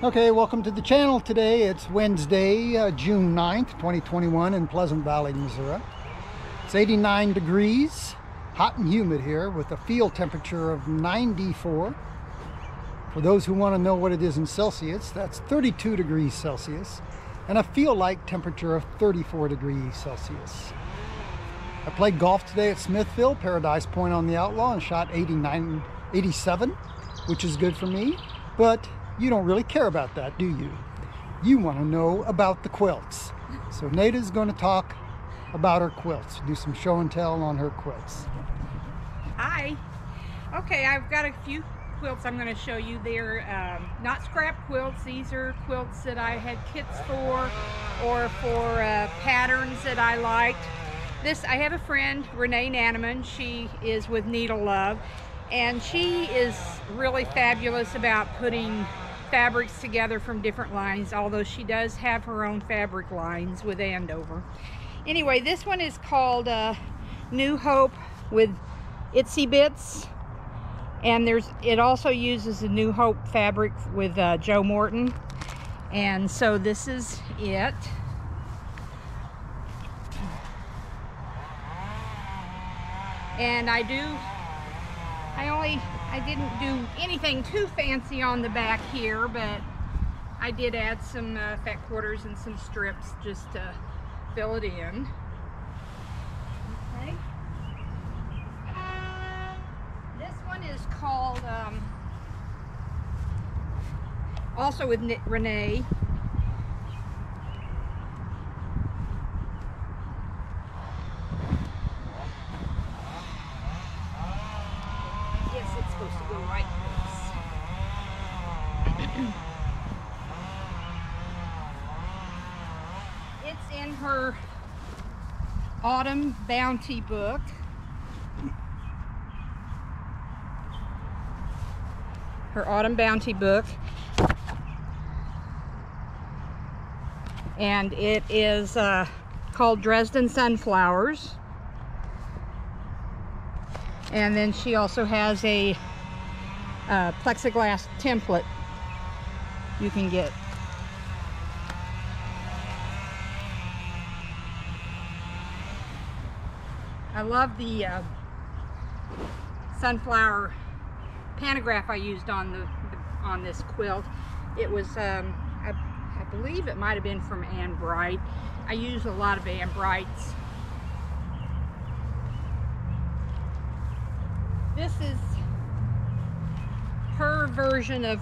Okay, welcome to the channel today. It's Wednesday, June 9th, 2021 in Pleasant Valley, Missouri. It's 89 degrees, hot and humid here with a field temperature of 94. For those who want to know what it is in Celsius, that's 32 degrees Celsius and a feel-like temperature of 34 degrees Celsius. I played golf today at Smithville, Paradise Point on the Outlaw, and shot 87, which is good for me, but you don't really care about that, do you? You want to know about the quilts. So Naida's going to talk about her quilts, do some show and tell on her quilts. Hi. Okay, I've got a few quilts I'm going to show you. They're not scrap quilts. These are quilts that I had kits for, or for patterns that I liked. I have a friend, Renee Nanneman. She is with Needle Love, and she is really fabulous about putting fabrics together from different lines, although she does have her own fabric lines with Andover. Anyway, this one is called New Hope with Itsy Bits, and it also uses the New Hope fabric with Joe Morton, and so this is it. And I didn't do anything too fancy on the back here, but I did add some fat quarters and some strips just to fill it in. Okay. This one is called, also with Renee. It's supposed to go right this. It's in her Autumn Bounty book. Her Autumn Bounty book. And it is called Dresden Sunflowers. And then she also has a plexiglass template you can get. I love the sunflower pantograph I used on this quilt. It was I believe it might have been from Ann Bright. I use a lot of Ann Bright's. This is her version of,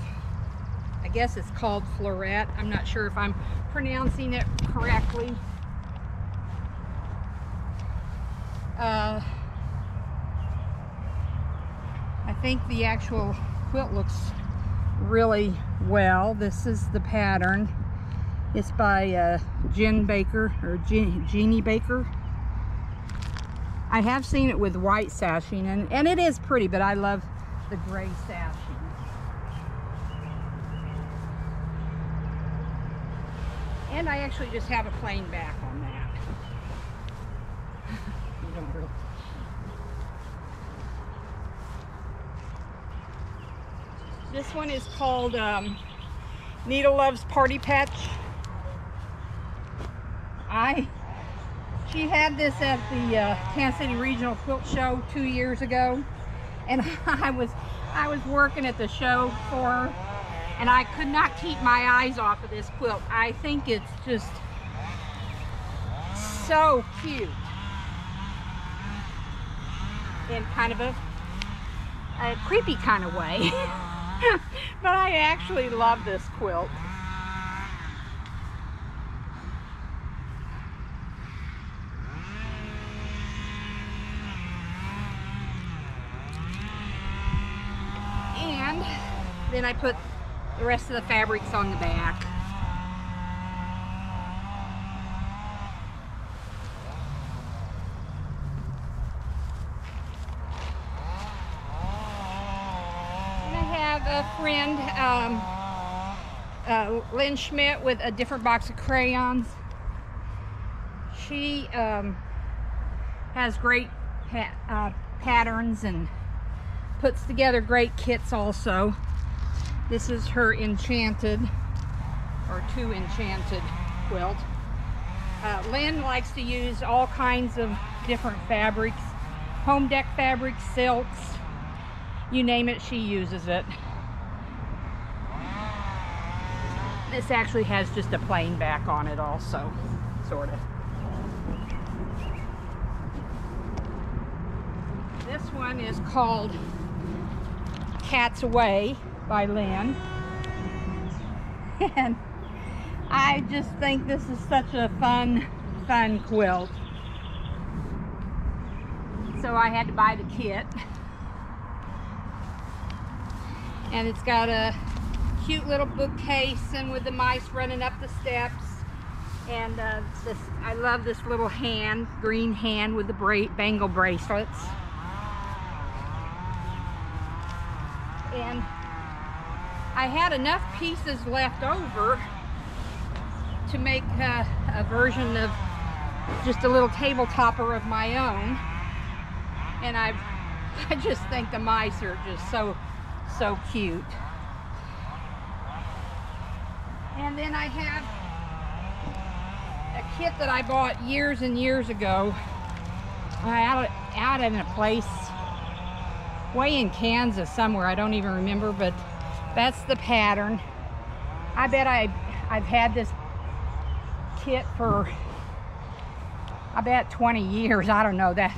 I guess it's called Floret. I'm not sure if I'm pronouncing it correctly. I think the actual quilt looks really well. This is the pattern. It's by Jeannie Baker. I have seen it with white sashing, and it is pretty, but I love the gray sashing. And I actually just have a plain back on that. You don't really. This one is called Needle Love's Party Patch. She had this at the Kansas City Regional Quilt Show 2 years ago, and I was working at the show for her, and I could not keep my eyes off of this quilt. I think it's just so cute in kind of a creepy kind of way. But I actually love this quilt. And then I put the rest of the fabrics on the back. And I have a friend, Lynn Schmidt, with a different box of crayons. She has great patterns and puts together great kits also. This is her Enchanted or two enchanted quilt. Lynn likes to use all kinds of different fabrics, home deck fabrics, silks, you name it, she uses it. This actually has just a plain back on it also, sort of. This one is called Cat's Away by Lynn. And I just think this is such a fun quilt. So I had to buy the kit. And it's got a cute little bookcase and with the mice running up the steps. And I love this little hand, green hand with the bangle bracelets. And I had enough pieces left over to make a version of just a little table topper of my own. And I just think the mice are just so cute. And then I have a kit that I bought years and years ago out in a place way in Kansas somewhere, I don't even remember, but that's the Patern. I bet I've had this kit for, I bet 20 years. I don't know, that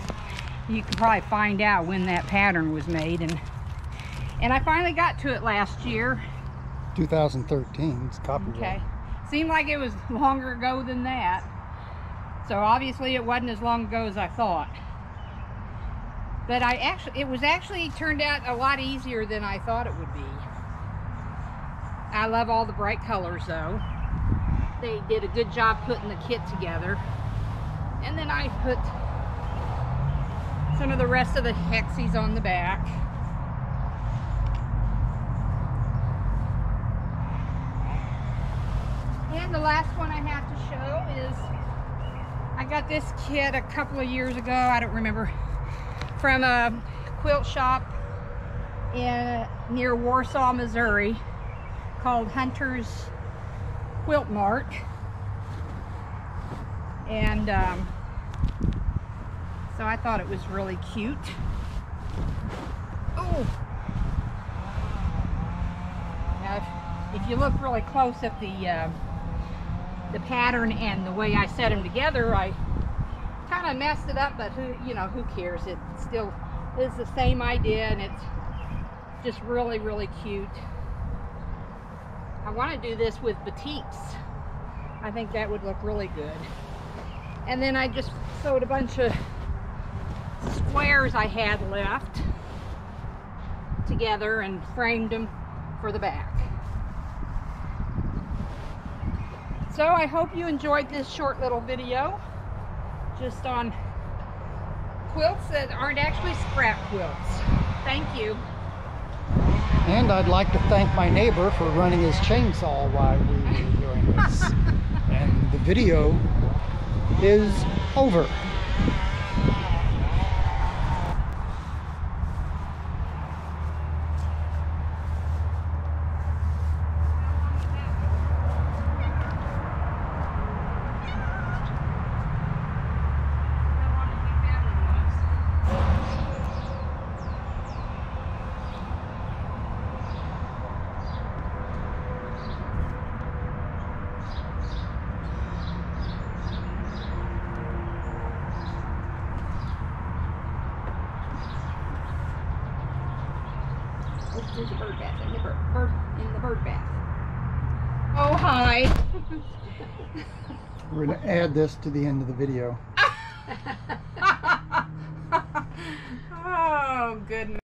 you can probably find out when that Patern was made, and I finally got to it last year. 2013, it's copyright. Okay, seemed like it was longer ago than that, so obviously it wasn't as long ago as I thought. But it was actually turned out a lot easier than I thought it would be. I love all the bright colors though. They did a good job putting the kit together. And then I put some of the rest of the hexies on the back. And the last one I have to show is, I got this kit a couple of years ago, I don't remember, from a quilt shop near Warsaw, Missouri, called Quilt Mart. And so I thought it was really cute. Oh! Now, if you look really close at the pattern and the way I set them together, I kind of messed it up, but who cares? It still is the same idea, and it's just really cute. I want to do this with batiks. I think that would look really good. And then I just sewed a bunch of squares I had left together and framed them for the back. So I hope you enjoyed this short little video just on quilts that aren't actually scrap quilts. Thank you. And I'd like to thank my neighbor for running his chainsaw while we were doing this. And the video is over. There's a bird bath in the bird bath. Oh, hi. We're going to add this to the end of the video. Oh, goodness.